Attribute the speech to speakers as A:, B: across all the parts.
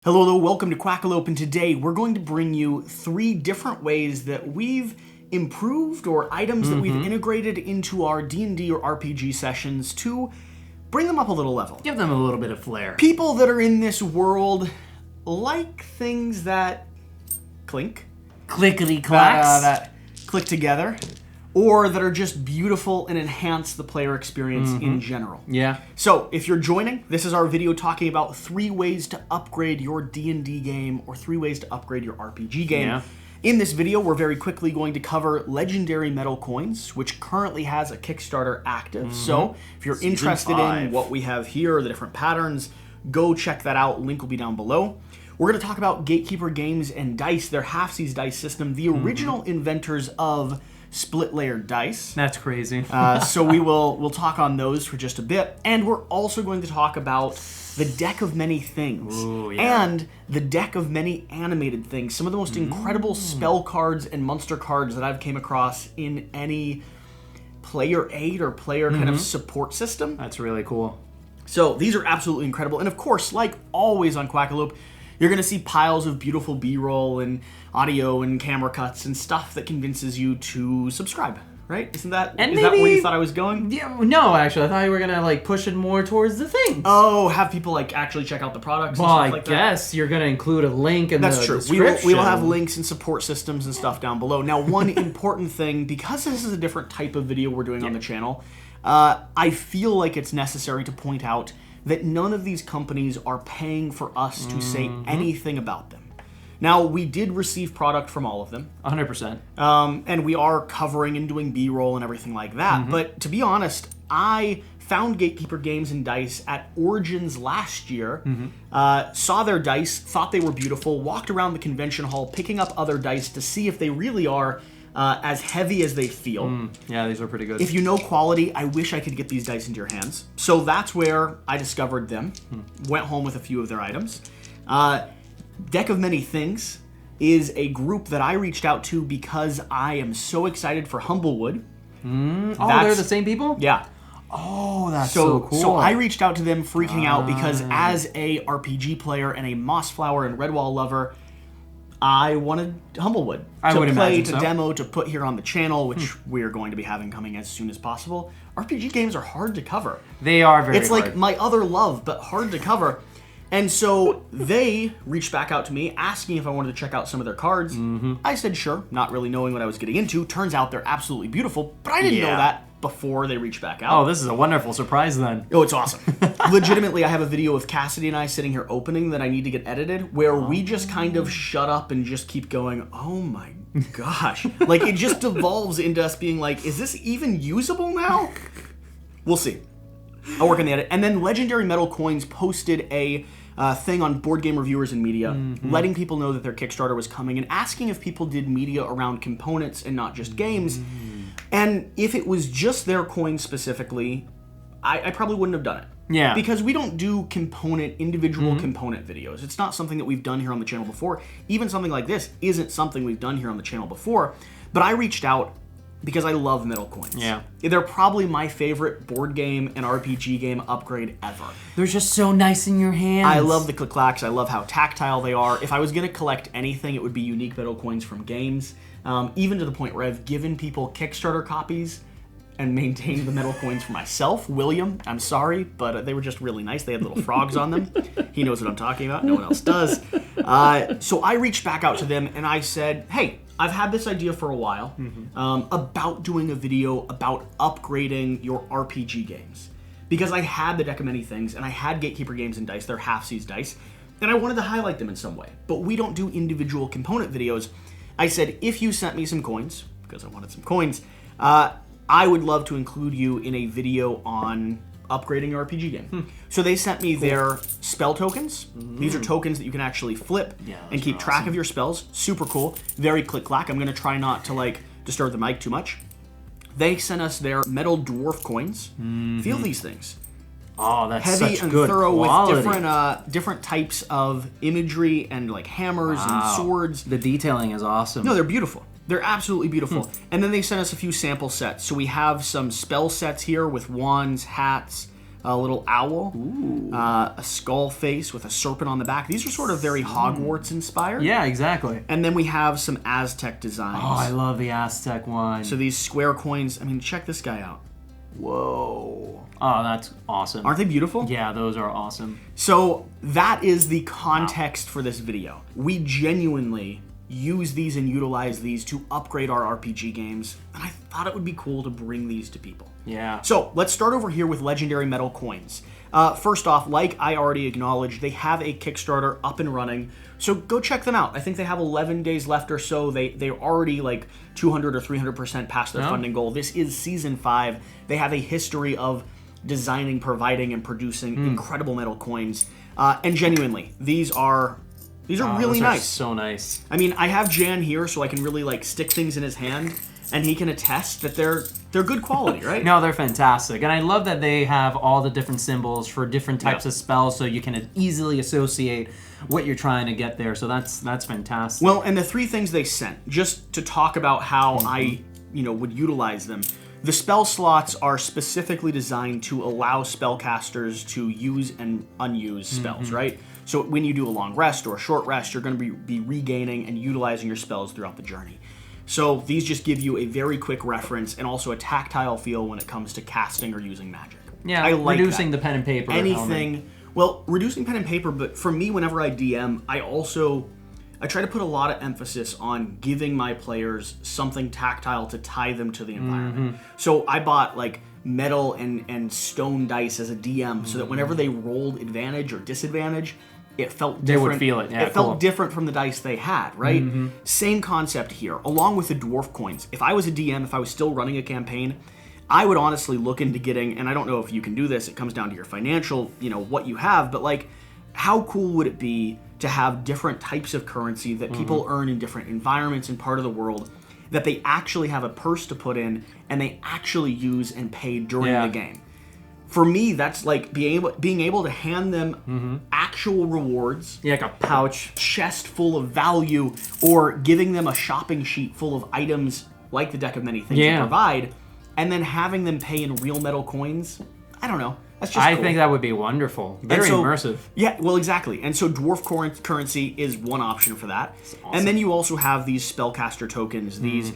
A: Hello, welcome to Quackalope, and today we're going to bring you 3 different ways that we've improved or items that we've integrated into our D&D or RPG sessions to bring them up a little level.
B: Give them a little bit of flair.
A: People that are in this world like things that clink.
B: Clickety-clacks.
A: That click together. Or that are just beautiful and enhance the player experience in general.
B: Yeah.
A: So, if you're joining, this is our video talking about 3 ways to upgrade your D&D game or 3 ways to upgrade your RPG game.
B: Yeah.
A: In this video, we're very quickly going to cover Legendary Metal Coins, which currently has a Kickstarter active. So, if you're interested in what we have here, the different patterns, go check that out. Link will be down below. We're going to talk about Gatekeeper Games and Dice, their half-seas dice system, the original inventors of split-layered dice.
B: That's crazy.
A: So we'll talk on those for just a bit, and we're also going to talk about the deck of many things.
B: Ooh, yeah.
A: And the deck of many animated things. Some of the most incredible spell cards and monster cards that I've came across in any player aid or player kind of support system.
B: That's really cool.
A: So these are absolutely incredible, and of course, like always on Quackalope, you're going to see piles of beautiful B-roll and audio and camera cuts and stuff that convinces you to subscribe, right? Is that where you thought I was going?
B: Yeah, no, actually, I thought you were gonna push it more towards the thing.
A: Oh, have people actually check out the products.
B: Well,
A: and stuff like
B: I guess you're gonna include a link in the description.
A: We will have links and support systems and stuff down below. Now, one important thing, because this is a different type of video we're doing on the channel, I feel like it's necessary to point out that none of these companies are paying for us to say anything about them. Now, we did receive product from all of them.
B: 100%.
A: And we are covering and doing B-roll and everything like that. But to be honest, I found Gatekeeper Games and Dice at Origins last year, saw their dice, thought they were beautiful, walked around the convention hall picking up other dice to see if they really are as heavy as they feel.
B: Yeah, these are pretty good.
A: If you know quality, I wish I could get these dice into your hands. So that's where I discovered them. Went home with a few of their items. Deck of Many Things is a group that I reached out to because I am so excited for Humblewood.
B: Oh, they're the same people?
A: Yeah.
B: Oh, that's so cool.
A: So I reached out to them freaking out because as a RPG player and a Mossflower and Redwall lover, I wanted Humblewood to play, to demo, to put here on the channel, which we're going to be having coming as soon as possible. RPG games are hard to cover.
B: They are very hard.
A: It's like my other love, but hard to cover. And so they reached back out to me, asking if I wanted to check out some of their cards. I said sure, not really knowing what I was getting into. Turns out they're absolutely beautiful, but I didn't know that before they reached back out.
B: Oh, this is a wonderful surprise then.
A: Oh, it's awesome. Legitimately, I have a video of Cassidy and I sitting here opening that I need to get edited, where we just kind of shut up and just keep going, oh my gosh. It just devolves into us being like, is this even usable now? We'll see. I'll work on the edit. And then Legendary Metal Coins posted a thing on Board Game Reviewers and Media, letting people know that their Kickstarter was coming and asking if people did media around components and not just games. And if it was just their coins specifically, I probably wouldn't have done it.
B: Yeah.
A: Because we don't do individual component videos. It's not something that we've done here on the channel before. Even something like this isn't something we've done here on the channel before. But I reached out because I love metal coins.
B: Yeah.
A: They're probably my favorite board game and RPG game upgrade ever.
B: They're just so nice in your hands.
A: I love the click-clacks. I love how tactile they are. If I was going to collect anything, it would be unique metal coins from games. Even to the point where I've given people Kickstarter copies and maintained the metal coins for myself. William, I'm sorry, but they were just really nice. They had little frogs on them. He knows what I'm talking about. No one else does. So I reached back out to them and I said, hey, I've had this idea for a while about doing a video about upgrading your RPG games. Because I had the Deck of Many Things and I had Gatekeeper Games and Dice, their half-seas dice, and I wanted to highlight them in some way. But we don't do individual component videos. I said, if you sent me some coins, because I wanted some coins, I would love to include you in a video on upgrading your RPG game. So they sent me their spell tokens. These are tokens that you can actually flip and keep track of your spells. Super cool. Very click-clack. I'm going to try not to disturb the mic too much. They sent us their metal dwarf coins. Feel these things.
B: Oh, that's
A: heavy
B: such
A: and
B: good
A: thorough
B: quality.
A: With different types of imagery and hammers and swords.
B: The detailing is awesome.
A: No, they're beautiful. They're absolutely beautiful. And then they sent us a few sample sets. So we have some spell sets here with wands, hats, a little owl,
B: Ooh.
A: a skull face with a serpent on the back. These are sort of very Hogwarts inspired.
B: Yeah, exactly.
A: And then we have some Aztec designs.
B: Oh, I love the Aztec one.
A: So these square coins, I mean, check this guy out. Whoa.
B: Oh, that's awesome.
A: Aren't they beautiful?
B: Yeah, those are awesome.
A: So that is the context for this video. We genuinely use these and utilize these to upgrade our RPG games, and I thought it would be cool to bring these to people.
B: Yeah.
A: So let's start over here with legendary metal coins. First off, like I already acknowledged, they have a Kickstarter up and running, so go check them out. I think they have 11 days left or so. They're already like 200 or 300% past their funding goal. This is season 5. They have a history of designing, providing, and producing incredible metal coins. And genuinely, these are really nice.
B: So nice.
A: I mean, I have Jan here, so I can really like stick things in his hand, and he can attest that they're good quality, right?
B: No, they're fantastic. And I love that they have all the different symbols for different types of spells, so you can easily associate what you're trying to get there. So that's fantastic.
A: Well, and the 3 things they sent, just to talk about how I, would utilize them. The spell slots are specifically designed to allow spellcasters to use and unuse spells, right? So when you do a long rest or a short rest, you're going to be regaining and utilizing your spells throughout the journey. So these just give you a very quick reference and also a tactile feel when it comes to casting or using magic.
B: Yeah,
A: I like
B: reducing
A: that.
B: the pen and paper
A: Anything.
B: element.
A: Well, reducing pen and paper, but for me, whenever I DM, I try to put a lot of emphasis on giving my players something tactile to tie them to the environment. So I bought like metal and stone dice as a DM so that whenever they rolled advantage or disadvantage, it felt different.
B: They would feel it. Yeah,
A: it felt different from the dice they had, right? Same concept here, along with the dwarf coins. If I was a DM, if I was still running a campaign, I would honestly look into getting, and I don't know if you can do this, it comes down to your financial, what you have, but like, how cool would it be to have different types of currency that people earn in different environments and part of the world that they actually have a purse to put in and they actually use and pay during the game? For me, that's like being able to hand them actual rewards.
B: Yeah, like a pouch.
A: Chest full of value, or giving them a shopping sheet full of items like the Deck of Many Things you provide, and then having them pay in real metal coins. I don't know. That's just
B: I
A: cool.
B: think that would be wonderful. Very immersive.
A: Yeah, well, exactly. And so dwarf currency is one option for that. Awesome. And then you also have these spellcaster tokens, these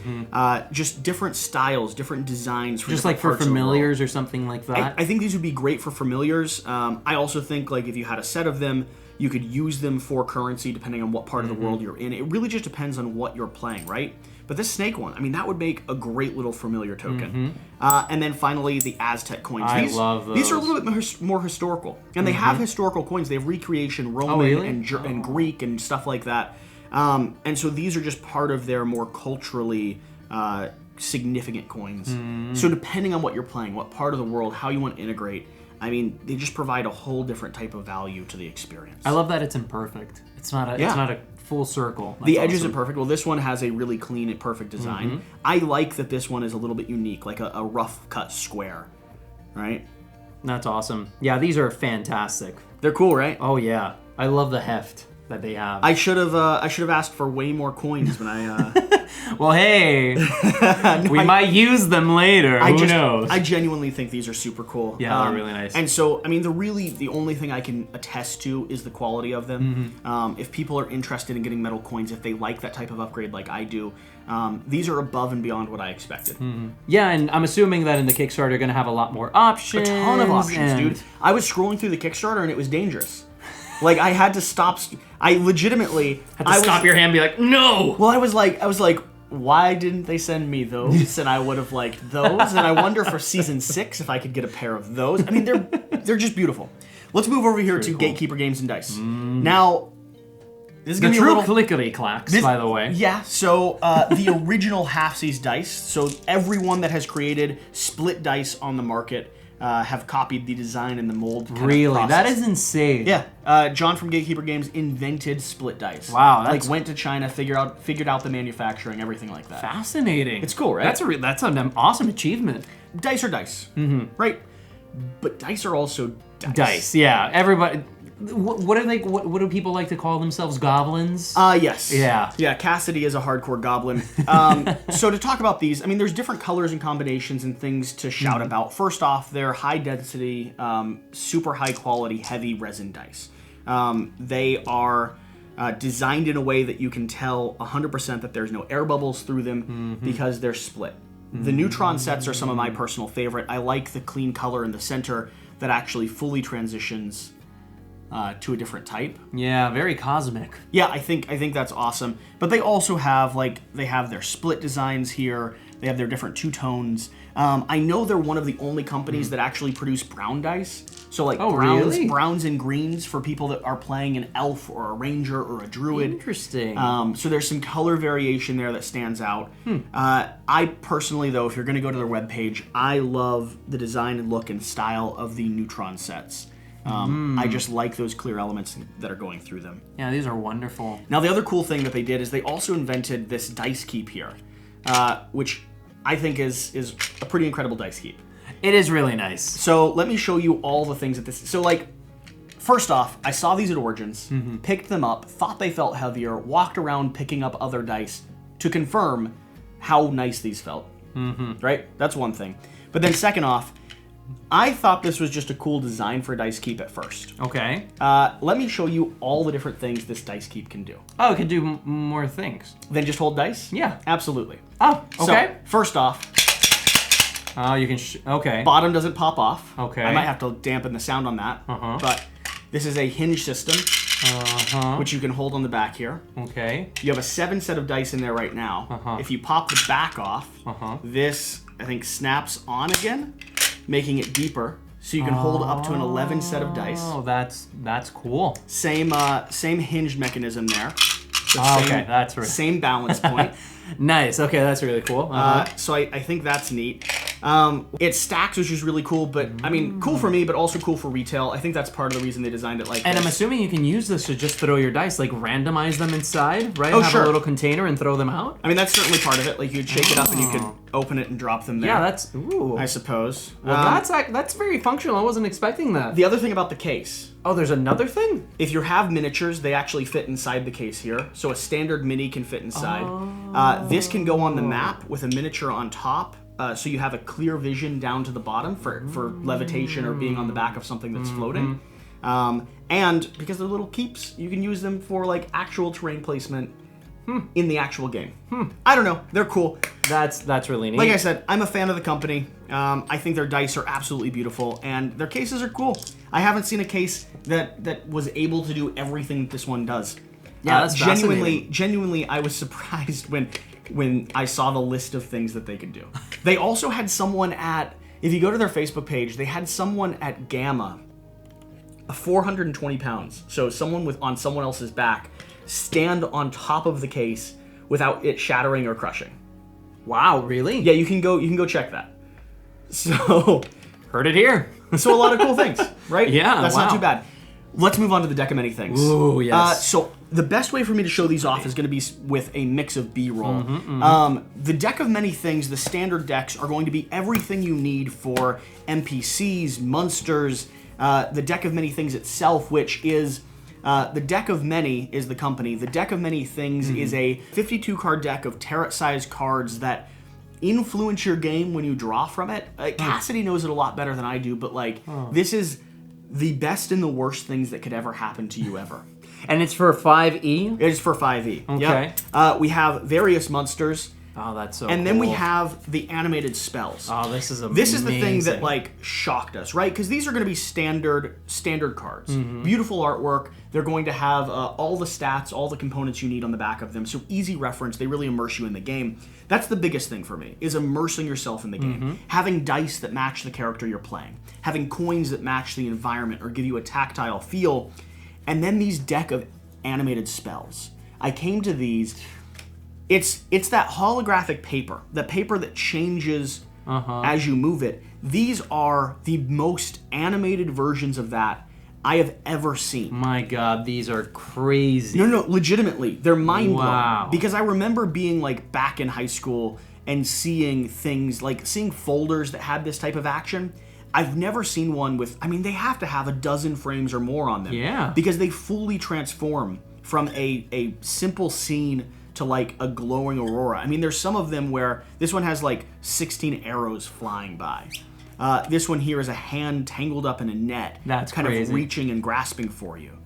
A: just different styles, different designs. For
B: just like for familiars or something like that.
A: I think these would be great for familiars. I also think like if you had a set of them, you could use them for currency depending on what part of the world you're in. It really just depends on what you're playing, right? But this snake one, I mean, that would make a great little familiar token. And then finally, the Aztec coins.
B: I love those.
A: These are a little bit more historical. And they have historical coins. They have recreation, Roman and Greek and stuff like that. And so these are just part of their more culturally significant coins. So depending on what you're playing, what part of the world, how you want to integrate, I mean, they just provide a whole different type of value to the experience.
B: I love that it's imperfect. It's not a full circle.
A: The edges are perfect. Well, this one has a really clean and perfect design. I like that this one is a little bit unique, like a rough cut square, right?
B: That's awesome. Yeah, these are fantastic.
A: They're cool, right?
B: Oh yeah, I love the heft that they have.
A: I should have asked for way more coins when I.
B: Well, hey, we might use them later. Who knows?
A: I genuinely think these are super cool.
B: Yeah, they're really nice.
A: And so, I mean, the only thing I can attest to is the quality of them. If people are interested in getting metal coins, if they like that type of upgrade like I do, these are above and beyond what I expected.
B: Yeah, and I'm assuming that in the Kickstarter, you're going to have a lot more options.
A: A ton of options, dude. I was scrolling through the Kickstarter and it was dangerous. Like, I had to stop. I legitimately
B: had to stop your hand and be like, no!
A: Well, I was like, why didn't they send me those? And I would have liked those. And I wonder for season 6 if I could get a pair of those. I mean, they're just beautiful. Let's move over here to cool. Gatekeeper Games and Dice. Now, this is going to be a little
B: clickety clacks, by the way.
A: Yeah. So the original Halfsies dice. So everyone that has created split dice on the market have copied the design and the mold.
B: Really? That is insane.
A: Yeah. John from Gatekeeper Games invented split dice.
B: Wow. That's
A: went to China, figured out the manufacturing, everything like that.
B: Fascinating.
A: It's cool, right?
B: That's an awesome achievement.
A: Dice are dice, right? But dice are also dice.
B: Yeah. Everybody. what are they? What do people like to call themselves? Goblins?
A: Yes.
B: Yeah.
A: Yeah, Cassidy is a hardcore goblin. So to talk about these, I mean, there's different colors and combinations and things to shout about. First off, they're high density, super high quality, heavy resin dice. They are designed in a way that you can tell 100% that there's no air bubbles through them because they're split. The neutron sets are some of my personal favorite. I like the clean color in the center that actually fully transitions to a different type.
B: Yeah, very cosmic.
A: Yeah, I think that's awesome. But they also have they have their split designs here. They have their different two tones. I know they're one of the only companies that actually produce brown dice. So browns and greens for people that are playing an elf or a ranger or a druid.
B: Interesting.
A: So there's some color variation there that stands out. I personally, though, if you're going to go to their webpage, I love the design and look and style of the neutron sets. I just like those clear elements that are going through them.
B: Yeah, these are wonderful.
A: Now, the other cool thing that they did is they also invented this dice keep here, which I think is a pretty incredible dice keep.
B: It is really nice.
A: So let me show you all the things that this... So, first off, I saw these at Origins, picked them up, thought they felt heavier, walked around picking up other dice to confirm how nice these felt. Right? That's one thing. But then second off, I thought this was just a cool design for Dice Keep at first.
B: Okay.
A: Let me show you all the different things this Dice Keep can do.
B: Oh, it can do more things.
A: Than just hold dice?
B: Yeah.
A: Absolutely.
B: Oh, okay.
A: So, first off...
B: Oh, you can... okay.
A: Bottom doesn't pop off.
B: Okay.
A: I might have to dampen the sound on that. But this is a hinge system, which you can hold on the back here.
B: Okay.
A: You have a 7 set of dice in there right now. If you pop the back off, this, I think, snaps on again, making it deeper. So you can hold up to an 11 set of dice.
B: Oh, that's cool.
A: Same hinge mechanism there.
B: Okay, that's right.
A: Same balance point.
B: Nice. Okay, that's really cool.
A: So I think that's neat. It stacks, which is really cool, but I mean, cool for me, but also cool for retail. I think that's part of the reason they designed it like this.
B: And I'm assuming you can use this to just throw your dice, like randomize them inside, right?
A: Oh,
B: Have
A: sure.
B: a little container and throw them out?
A: I mean, that's certainly part of it. Like, you'd shake it up and you could open it and drop them there.
B: Yeah, that's... Ooh.
A: I suppose.
B: Well, that's very functional. I wasn't expecting that.
A: The other thing about the case...
B: Oh, there's another thing?
A: If you have miniatures, they actually fit inside the case here. So a standard mini can fit inside. This can go on the map with a miniature on top. So you have a clear vision down to the bottom for levitation or being on the back of something that's floating. And because they're little keeps, you can use them for like actual terrain placement in the actual game. I don't know. They're cool.
B: That's really neat.
A: Like I said, I'm a fan of the company. I think their dice are absolutely beautiful, and their cases are cool. I haven't seen a case that was able to do everything that this one does.
B: Yeah, that's
A: genuinely, I was surprised when I saw the list of things that they could do. They also had someone if you go to their Facebook page, they had someone at Gamma, 420 pounds, so someone on someone else's back, stand on top of the case without it shattering or crushing.
B: Wow, really?
A: Yeah, you can go check that. So,
B: heard it here.
A: So a lot of cool things, right?
B: Yeah,
A: that's not too bad. Let's move on to the deck of many things.
B: Ooh, yes.
A: So the best way for me to show these off is going to be with a mix of B-roll. The deck of many things, the standard decks, are going to be everything you need for NPCs, monsters, the deck of many things itself, which is... the Deck of Many is the company. The Deck of Many Things is a 52-card deck of tarot-sized cards that influence your game when you draw from it. Cassidy knows it a lot better than I do, but this is the best and the worst things that could ever happen to you ever.
B: And it's for 5e?
A: It is for 5e.
B: Okay.
A: Yep. We have various monsters.
B: Oh, that's so
A: And then we have the animated spells.
B: Oh, this is amazing.
A: This is the thing that shocked us, right? Because these are going to be standard cards. Beautiful artwork. They're going to have all the stats, all the components you need on the back of them. So easy reference. They really immerse you in the game. That's the biggest thing for me, is immersing yourself in the game. Having dice that match the character you're playing. Having coins that match the environment or give you a tactile feel. And then these deck of animated spells. I came to these... It's that holographic paper, the paper that changes as you move it. These are the most animated versions of that I have ever seen.
B: My God, these are crazy.
A: No, legitimately, they're mind-blowing.
B: Wow.
A: Because I remember being back in high school and seeing things, seeing folders that had this type of action. I've never seen one with, I mean, they have to have a dozen frames or more on them.
B: Yeah.
A: Because they fully transform from a simple scene to like a glowing aurora. I mean, there's some of them where this one has like 16 arrows flying by. This one here is a hand tangled up in a net.
B: That's
A: kind
B: crazy.
A: of reaching and grasping for you.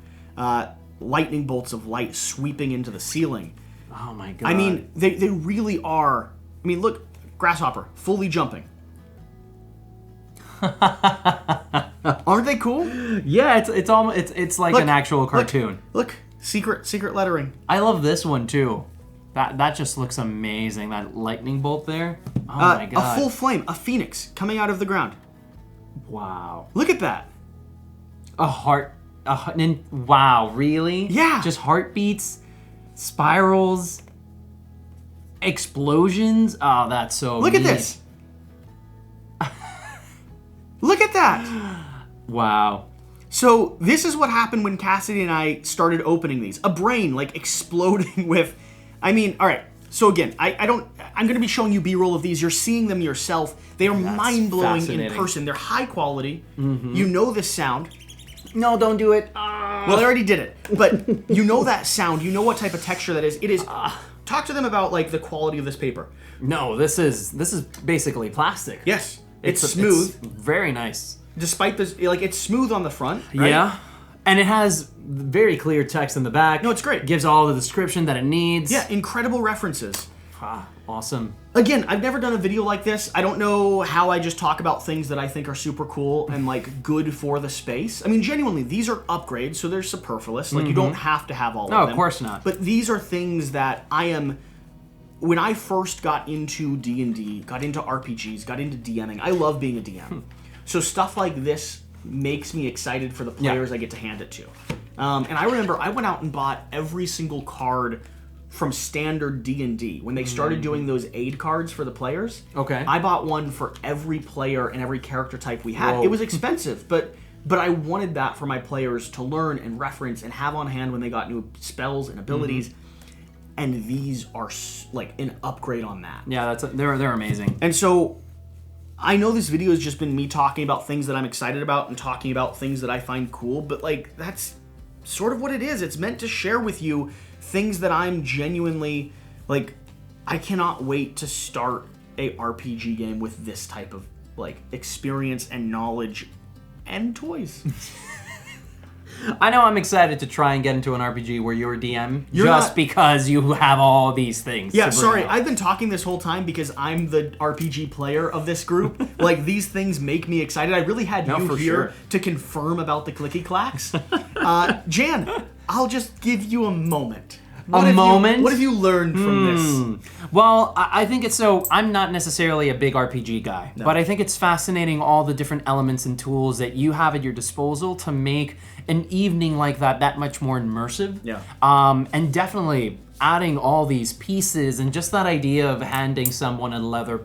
A: Lightning bolts of light sweeping into the ceiling.
B: Oh my god.
A: I mean, they really are. I mean, look, Grasshopper, fully jumping. Aren't they cool?
B: Yeah, it's like
A: Look,
B: an actual cartoon.
A: Look, secret lettering.
B: I love this one too. That just looks amazing. That lightning bolt there. Oh my god.
A: A full flame, a phoenix coming out of the ground.
B: Wow.
A: Look at that.
B: A heart. Wow, really?
A: Yeah.
B: Just heartbeats, spirals, explosions. Oh, that's so
A: Look
B: neat.
A: at this. Look at that.
B: Wow.
A: So this is what happened when Cassidy and I started opening these. A brain like exploding with, I mean, all right. So again, I'm going to be showing you B-roll of these. You're seeing them yourself. They are mind-blowing in
B: fascinating.
A: person. They're high quality. You know this sound.
B: No, don't do it.
A: Well, I already did it. But you know that sound. You know what type of texture that is. It is. Talk to them about like the quality of this paper.
B: No, this is basically plastic.
A: Yes. It's smooth.
B: It's very nice.
A: Despite this, like it's smooth on the front. Right?
B: Yeah. And it has very clear text in the back.
A: No, it's great.
B: Gives all the description that it needs.
A: Yeah, incredible references.
B: Awesome.
A: Again, I've never done a video like this. I don't know how I just talk about things that I think are super cool and like good for the space. I mean, genuinely, these are upgrades, so they're superfluous. Like you don't have to have all of them.
B: No, of course not.
A: But these are things that I am. When I first got into D&D, got into RPGs, got into DMing, I love being a DM. So stuff like this makes me excited for the players I get to hand it to. And I remember I went out and bought every single card from standard D&D. When they started doing those aid cards for the players,
B: Okay.
A: I bought one for every player and every character type we had.
B: Whoa.
A: It was expensive, but I wanted that for my players to learn and reference and have on hand when they got new spells and abilities. And these are like an upgrade on that.
B: Yeah, they're amazing.
A: And so I know this video has just been me talking about things that I'm excited about and talking about things that I find cool, but like that's sort of what it is. It's meant to share with you things that I'm genuinely like. I cannot wait to start a RPG game with this type of like experience and knowledge and toys.
B: I know I'm excited to try and get into an RPG where you're a DM
A: You're
B: just
A: not-
B: because you have all these things.
A: Yeah,
B: to bring
A: sorry.
B: up.
A: I've been talking this whole time because I'm the RPG player of this group. Like, these things make me excited. I really had you
B: for
A: here
B: sure.
A: to confirm about the clicky clacks. Jan, I'll just give you a moment. What have you learned from this?
B: Well, I think it's so. I'm not necessarily a big RPG guy, but I think it's fascinating all the different elements and tools that you have at your disposal to make an evening like that much more immersive.
A: Yeah.
B: And definitely adding all these pieces and just that idea of handing someone a leather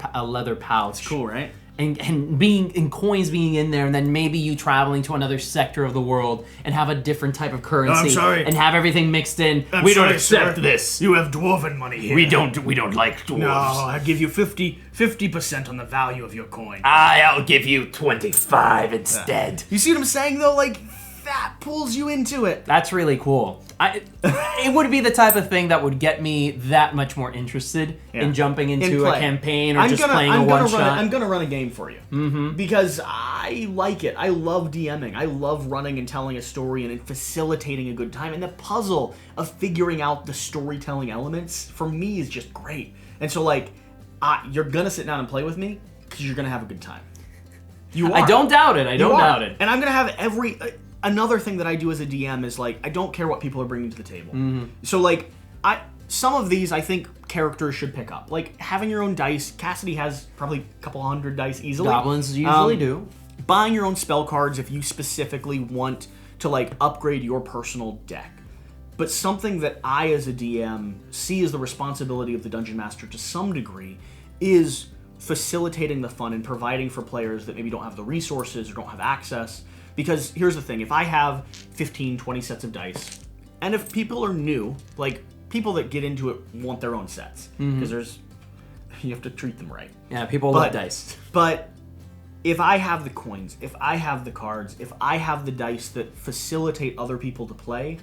B: pouch.
A: Cool, right?
B: And coins being in there, and then maybe you traveling to another sector of the world and have a different type of currency.
A: I'm sorry.
B: And have everything mixed in.
A: I'm
B: We
A: sorry,
B: don't accept
A: sir.
B: this.
A: You have dwarven money here.
B: We don't like dwarves.
A: No, I give you 50% on the value of your coin.
B: I'll give you 25 instead.
A: You see what I'm saying, though? Like, that pulls you into it.
B: That's really cool. It would be the type of thing that would get me that much more interested in jumping into a campaign or playing a one-shot.
A: I'm going to run a game for you. Because I like it. I love DMing. I love running and telling a story and facilitating a good time. And the puzzle of figuring out the storytelling elements, for me, is just great. And so, like, you're going to sit down and play with me because you're going to have a good time. You are.
B: I don't doubt it. I don't doubt it.
A: And I'm going to have another thing that I do as a DM is, like, I don't care what people are bringing to the table. So, like, some of these I think characters should pick up. Like, having your own dice. Cassidy has probably a couple hundred dice easily.
B: Goblins usually do.
A: Buying your own spell cards if you specifically want to, like, upgrade your personal deck. But something that I, as a DM, see as the responsibility of the Dungeon Master to some degree is facilitating the fun and providing for players that maybe don't have the resources or don't have access. Because here's the thing, if I have 15, 20 sets of dice, and if people are new, like, people that get into it want their own sets, because you have to treat them right.
B: Yeah, people love dice.
A: But if I have the coins, if I have the cards, if I have the dice that facilitate other people to play,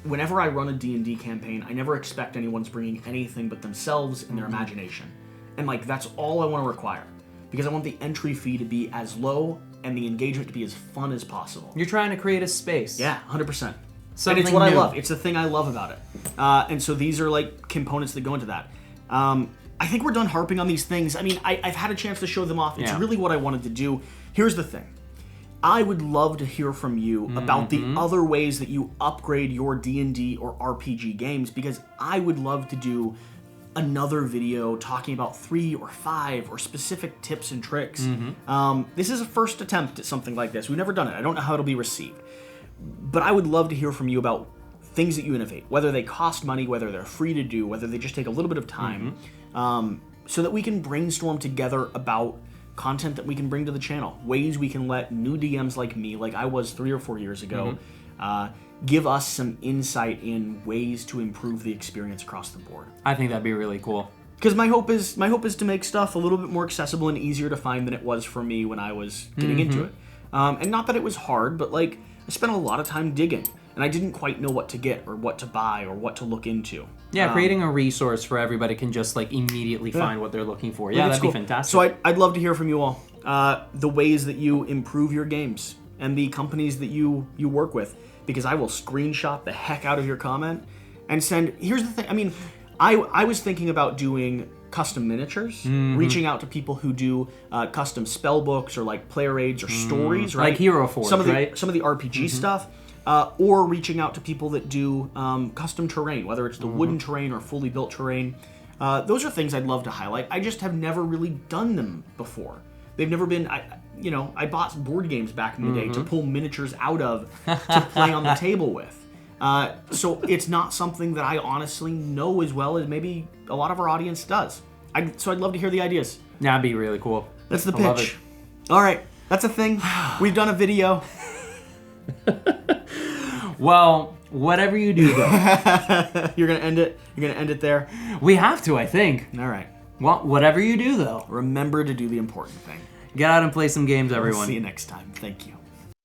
A: whenever I run a D&D campaign, I never expect anyone's bringing anything but themselves and their imagination. And like, that's all I want to require. Because I want the entry fee to be as low and the engagement to be as fun as possible.
B: You're trying to create a space.
A: Yeah, 100%.
B: Something
A: and it's what
B: new.
A: I love. It's the thing I love about it. And so these are like components that go into that. I think we're done harping on these things. I mean, I've had a chance to show them off. It's really what I wanted to do. Here's the thing. I would love to hear from you about the other ways that you upgrade your D&D or RPG games, because I would love to do another video talking about 3 or 5 or specific tips and tricks. This is a first attempt at something like this. We've never done it. I don't know how it'll be received. But I would love to hear from you about things that you innovate, whether they cost money, whether they're free to do, whether they just take a little bit of time, so that we can brainstorm together about content that we can bring to the channel, ways we can let new DMs like me, like I was 3 or 4 years ago, give us some insight in ways to improve the experience across the board.
B: I think that'd be really cool.
A: Because my hope is to make stuff a little bit more accessible and easier to find than it was for me when I was getting into it. And not that it was hard, but like I spent a lot of time digging, and I didn't quite know what to get or what to buy or what to look into.
B: Yeah, creating a resource for everybody can just like immediately find what they're looking for. Yeah, that'd be fantastic.
A: So I'd love to hear from you all. The ways that you improve your games and the companies that you work with, because I will screenshot the heck out of your comment and send. Here's the thing. I mean, I was thinking about doing custom miniatures, reaching out to people who do custom spell books or like player aids or stories, right?
B: Like Hero Forge, right?
A: Some of the RPG stuff. Or reaching out to people that do custom terrain, whether it's the wooden terrain or fully built terrain. Those are things I'd love to highlight. I just have never really done them before. They've never been, I bought board games back in the day to pull miniatures out of to play on the table with. So it's not something that I honestly know as well as maybe a lot of our audience does. So I'd love to hear the ideas.
B: That'd be really cool.
A: That's the pitch. All right, that's a thing. We've done a video.
B: Well, whatever you do, though.
A: You're gonna end it. You're gonna end it there.
B: We have to, I think.
A: All right.
B: Well, whatever you do, though.
A: Remember to do the important thing.
B: Get out and play some games, everyone.
A: See you next time. Thank you.